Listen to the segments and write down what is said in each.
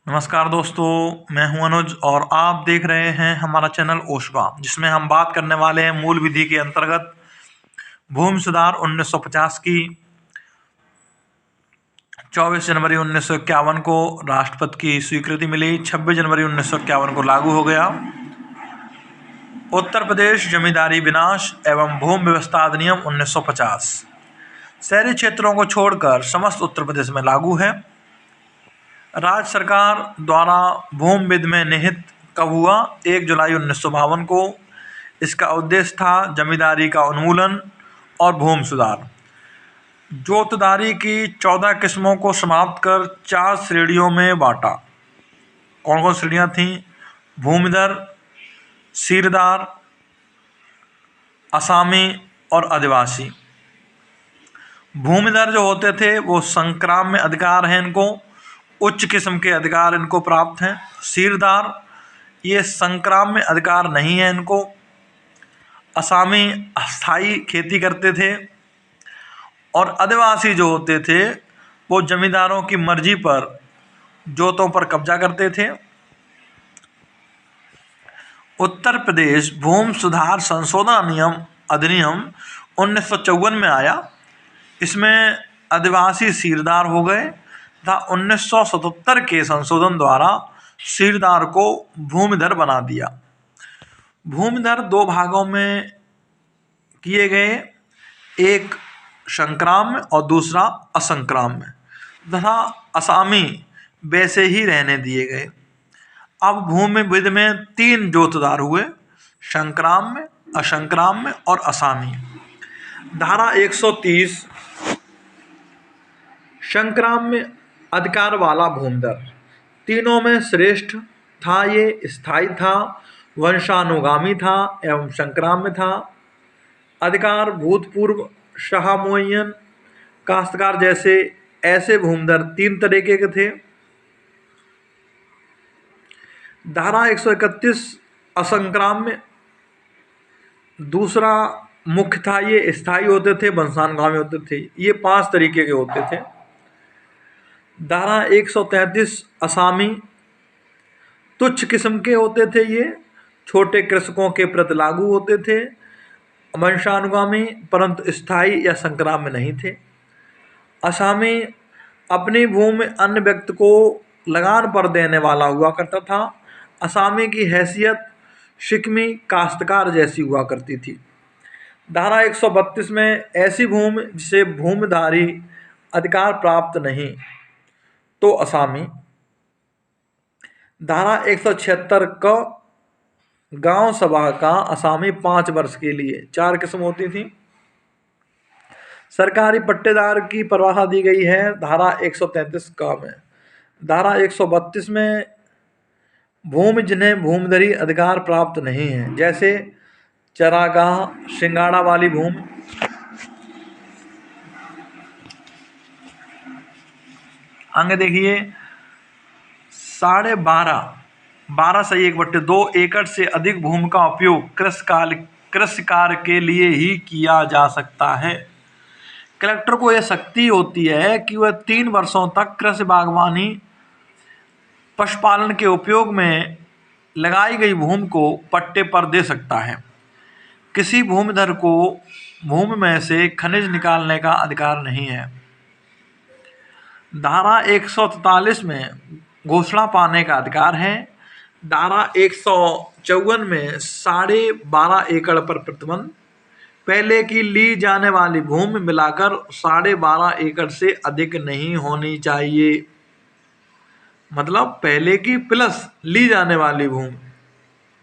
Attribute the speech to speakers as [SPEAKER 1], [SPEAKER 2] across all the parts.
[SPEAKER 1] नमस्कार दोस्तों, मैं हूं अनुज और आप देख रहे हैं हमारा चैनल ओशवा, जिसमें हम बात करने वाले हैं मूल विधि के अंतर्गत भूमि सुधार 1950 की। 24 जनवरी 1951 को राष्ट्रपति की स्वीकृति मिली। 26 जनवरी 1951 को लागू हो गया। उत्तर प्रदेश जमींदारी विनाश एवं भूमि व्यवस्था अधिनियम 1950 शहरी क्षेत्रों को छोड़कर समस्त उत्तर प्रदेश में लागू है। राज्य सरकार द्वारा भूमि विध में निहित कब हुआ? 1 जुलाई 1952 को। इसका उद्देश्य था जमींदारी का उन्मूलन और भूमि सुधार। जोतदारी की 14 किस्मों को समाप्त कर 4 श्रेणियों में बांटा। कौन कौन श्रेणियाँ थीं? भूमिधर, सीरदार, असामी और आदिवासी। भूमिधर जो होते थे वो संक्राम में अधिकार हैं, इनको उच्च किस्म के अधिकार इनको प्राप्त हैं। सीरदार ये संक्राम में अधिकार नहीं है इनको। असामी अस्थायी खेती करते थे। और आदिवासी जो होते थे वो जमींदारों की मर्जी पर जोतों पर कब्जा करते थे। उत्तर प्रदेश भूमि सुधार संशोधन अधिनियम 1954 में आया। इसमें आदिवासी सीरदार हो गए तथा 1977 के संशोधन द्वारा सीरदार को भूमिधर बना दिया। भूमिधर 2 भागों में किए गए, एक संक्राम में और दूसरा असंक्राम में, तथा असामी वैसे ही रहने दिए गए। अब भूमि विध में 3 जोतदार हुए, संक्राम में, असंक्राम में और असामी। धारा 130 संक्राम में अधिकार वाला भूमिधर तीनों में श्रेष्ठ था। ये स्थायी था, वंशानुगामी था एवं संक्राम में था। अधिकार भूतपूर्व शाहमुय्यन काश्तकार जैसे ऐसे भूमिधर 3 तरीके के थे। धारा 131 असंक्राम में दूसरा मुख्य था, ये स्थायी होते थे, वंशानुगामी होते थे। ये 5 तरीके के होते थे। धारा 133 असामी तुच्छ किस्म के होते थे, ये छोटे कृषकों के प्रति लागू होते थे, वंशानुगामी परंतु स्थायी या संक्राम में नहीं थे। असामी अपनी भूमि अन्य व्यक्ति को लगान पर देने वाला हुआ करता था। असामी की हैसियत शिकमी काश्तकार जैसी हुआ करती थी। धारा 132 में ऐसी भूमि जिसे भूमिधारी अधिकार प्राप्त नहीं तो असामी। धारा 176 का गांव सभा का असामी 5 वर्ष के लिए 4 किस्म होती थी। सरकारी पट्टेदार की परवाह दी गई है धारा 133 का में। धारा 132 में भूमि जिन्हें भूमिधरी अधिकार प्राप्त नहीं है, जैसे चरागाह, सिंगाड़ा वाली भूमि। आगे देखिए, 12.5 से 1/2 एकड़ से अधिक भूमि का उपयोग कृषि कार्य के लिए ही किया जा सकता है। कलेक्टर को यह शक्ति होती है कि वह 3 वर्षों तक कृषि, बागवानी, पशुपालन के उपयोग में लगाई गई भूमि को पट्टे पर दे सकता है। किसी भूमिधर को भूमि में से खनिज निकालने का अधिकार नहीं है। धारा 143 में घोषणा पाने का अधिकार है। धारा 154 में 12.5 एकड़ पर प्रतिबंध। पहले की ली जाने वाली भूमि मिलाकर 12.5 एकड़ से अधिक नहीं होनी चाहिए। मतलब पहले की प्लस ली जाने वाली भूमि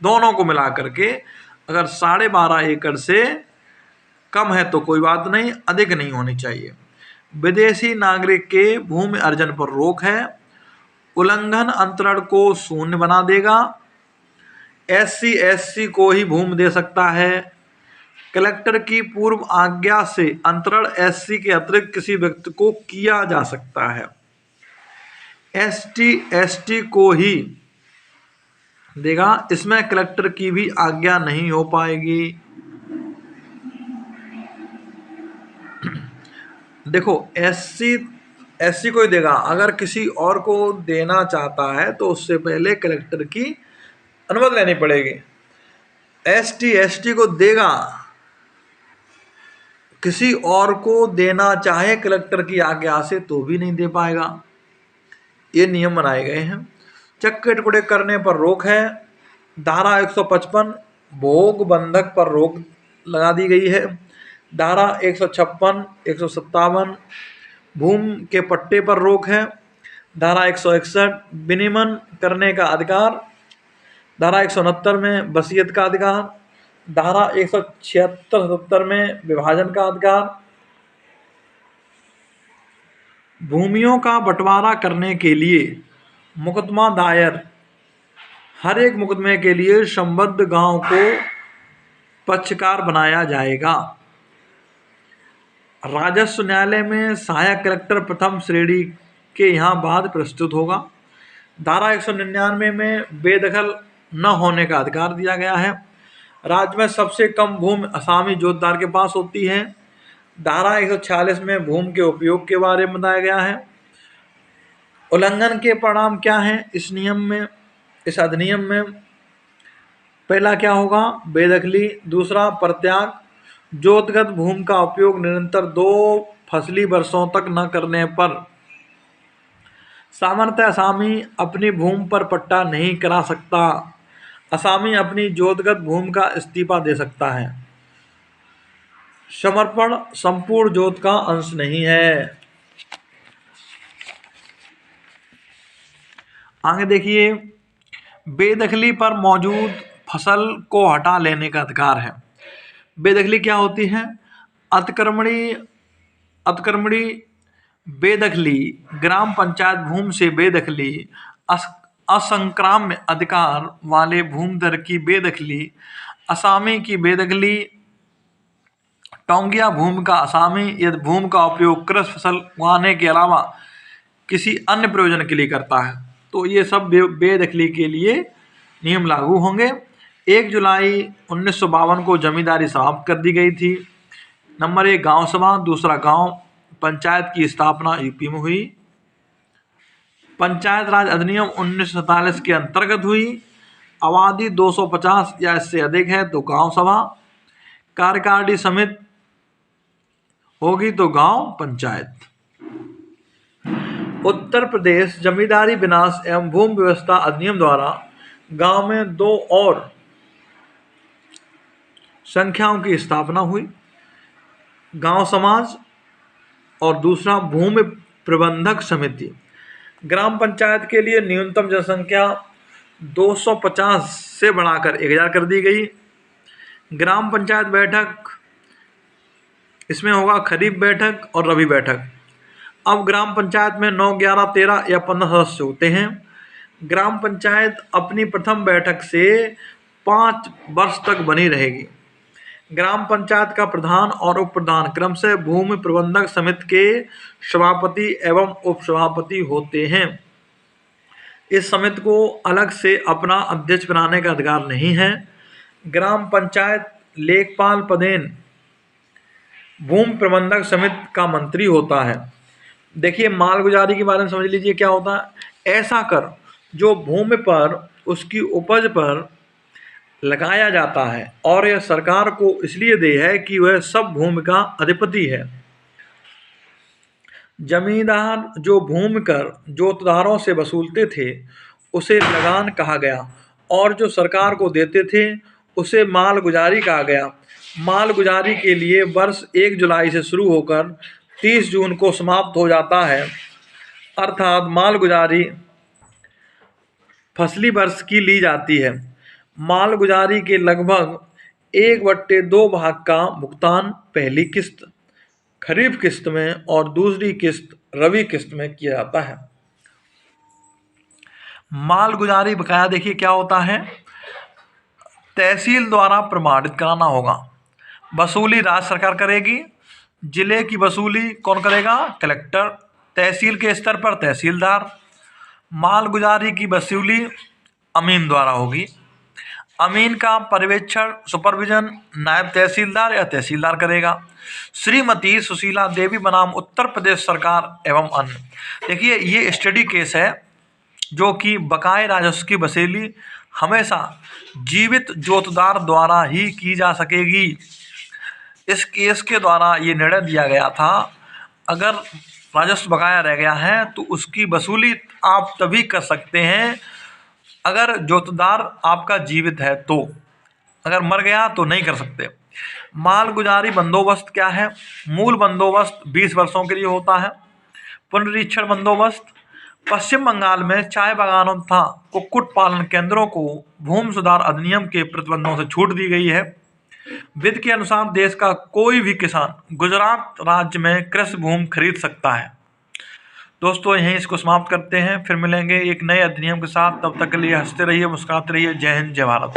[SPEAKER 1] दोनों को मिलाकर के अगर 12.5 एकड़ से कम है तो कोई बात नहीं, अधिक नहीं होनी चाहिए। विदेशी नागरिक के भूमि अर्जन पर रोक है। उल्लंघन अंतरण को शून्य बना देगा। SC/SC को ही भूमि दे सकता है। कलेक्टर की पूर्व आज्ञा से अंतरण SC के अतिरिक्त किसी व्यक्ति को किया जा सकता है। ST/ST को ही देगा, इसमें कलेक्टर की भी आज्ञा नहीं हो पाएगी। देखो, SC को ही देगा। अगर किसी और को देना चाहता है तो उससे पहले कलेक्टर की अनुमति लेनी पड़ेगी। ST को देगा, किसी और को देना चाहे कलेक्टर की आज्ञा से तो भी नहीं दे पाएगा। ये नियम बनाए गए हैं। चक्के टुकड़े करने पर रोक है। धारा 155 भोग बंधक पर रोक लगा दी गई है। धारा 156, 157 भूमि के पट्टे पर रोक है। धारा 161 विनिमय करने का अधिकार। धारा 169 में वसीयत का अधिकार। धारा 176-77 में विभाजन का अधिकार। भूमियों का बंटवारा करने के लिए मुकदमा दायर। हर एक मुकदमे के लिए संबद्ध गांव को पक्षकार बनाया जाएगा। राजस्व न्यायालय में सहायक कलेक्टर प्रथम श्रेणी के यहाँ बाद प्रस्तुत होगा। धारा 199 में बेदखल न होने का अधिकार दिया गया है। राज्य में सबसे कम भूमि असामी जोतदार के पास होती है। धारा 146 में भूमि के उपयोग के बारे में बताया गया है। उल्लंघन के परिणाम क्या हैं इस नियम में, इस अधिनियम में? पहला क्या होगा? बेदखली। दूसरा परित्याग। जोतगत भूमि का उपयोग निरंतर 2 फसली वर्षों तक न करने पर सामान्यतः असामी अपनी भूमि पर पट्टा नहीं करा सकता। असामी अपनी जोतगत भूमि का इस्तीफा दे सकता है। समर्पण संपूर्ण जोत का अंश नहीं है। आगे देखिए, बेदखली पर मौजूद फसल को हटा लेने का अधिकार है। बेदखली क्या होती है? अतिक्रमणी बेदखली, ग्राम पंचायत भूमि से बेदखली, असंक्राम्य अधिकार वाले भूमिधर की बेदखली, असामी की बेदखली, टोंगिया भूमि का असामी यदि भूमि का उपयोग कृषि फसल उगाने के अलावा किसी अन्य प्रयोजन के लिए करता है तो ये सब बेदखली के लिए नियम लागू होंगे। 1 जुलाई 1952 को जमींदारी समाप्त कर दी गई थी। नंबर 1 गांव सभा। दूसरा गांव पंचायत की स्थापना यूपी में हुई। पंचायत राज अधिनियम 1947 के अंतर्गत हुई। आबादी 250 या इससे अधिक है तो गांव सभा। कार्यकारिणी समिति होगी तो गांव पंचायत। उत्तर प्रदेश जमींदारी विनाश एवं भूमि व्यवस्था अधिनियम द्वारा गांव में 2 और संख्याओं की स्थापना हुई, गांव समाज और दूसरा भूमि प्रबंधक समिति। ग्राम पंचायत के लिए न्यूनतम जनसंख्या 250 से बढ़ाकर 1000 कर दी गई। ग्राम पंचायत बैठक, इसमें होगा खरीफ बैठक और रबी बैठक। अब ग्राम पंचायत में 9, 11, 13 या 15 सदस्य होते हैं। ग्राम पंचायत अपनी प्रथम बैठक से 5 वर्ष तक बनी रहेगी। ग्राम पंचायत का प्रधान और उप प्रधान क्रमशः भूमि प्रबंधक समिति के सभापति एवं उपसभापति होते हैं। इस समिति को अलग से अपना अध्यक्ष बनाने का अधिकार नहीं है। ग्राम पंचायत लेखपाल पदेन भूमि प्रबंधक समिति का मंत्री होता है। देखिए, मालगुजारी के बारे में समझ लीजिए क्या होता है। ऐसा कर जो भूमि पर उसकी उपज पर लगाया जाता है और यह सरकार को इसलिए दे है कि वह सब भूमि का अधिपति है। जमींदार जो भूमि कर जोतदारों से वसूलते थे उसे लगान कहा गया और जो सरकार को देते थे उसे मालगुजारी कहा गया। मालगुजारी के लिए वर्ष 1 जुलाई से शुरू होकर 30 जून को समाप्त हो जाता है। अर्थात मालगुजारी फसली वर्ष की ली जाती है। मालगुजारी के लगभग 1/2 भाग का भुगतान पहली किस्त खरीफ किस्त में और दूसरी किस्त रबी किस्त में किया जाता है। मालगुजारी बकाया देखिए क्या होता है। तहसील द्वारा प्रमाणित कराना होगा। वसूली राज्य सरकार करेगी। जिले की वसूली कौन करेगा? कलेक्टर। तहसील के स्तर पर तहसीलदार। मालगुजारी की वसूली अमीन द्वारा होगी। अमीन का पर्यवेक्षण सुपरविजन नायब तहसीलदार या तहसीलदार करेगा। श्रीमती सुशीला देवी बनाम उत्तर प्रदेश सरकार एवं अन्य। देखिए ये स्टडी केस है जो कि बकाये राजस्व की वसूली हमेशा जीवित जोतदार द्वारा ही की जा सकेगी। इस केस के द्वारा ये निर्णय दिया गया था, अगर राजस्व बकाया रह गया है तो उसकी वसूली आप तभी कर सकते हैं अगर जोतदार आपका जीवित है, तो अगर मर गया तो नहीं कर सकते। मालगुजारी बंदोबस्त क्या है? मूल बंदोबस्त 20 वर्षों के लिए होता है। पुनरीक्षण बंदोबस्त, पश्चिम बंगाल में चाय बागानों तथा कुक्कुट पालन केंद्रों को भूमि सुधार अधिनियम के प्रतिबंधों से छूट दी गई है। विधि के अनुसार देश का कोई भी किसान गुजरात राज्य में कृषि भूमि खरीद सकता है। दोस्तों यहीं इसको समाप्त करते हैं, फिर मिलेंगे एक नए अधिनियम के साथ। तब तक के लिए हंसते रहिए, मुस्कुराते रहिए। जय हिंद, जय भारत।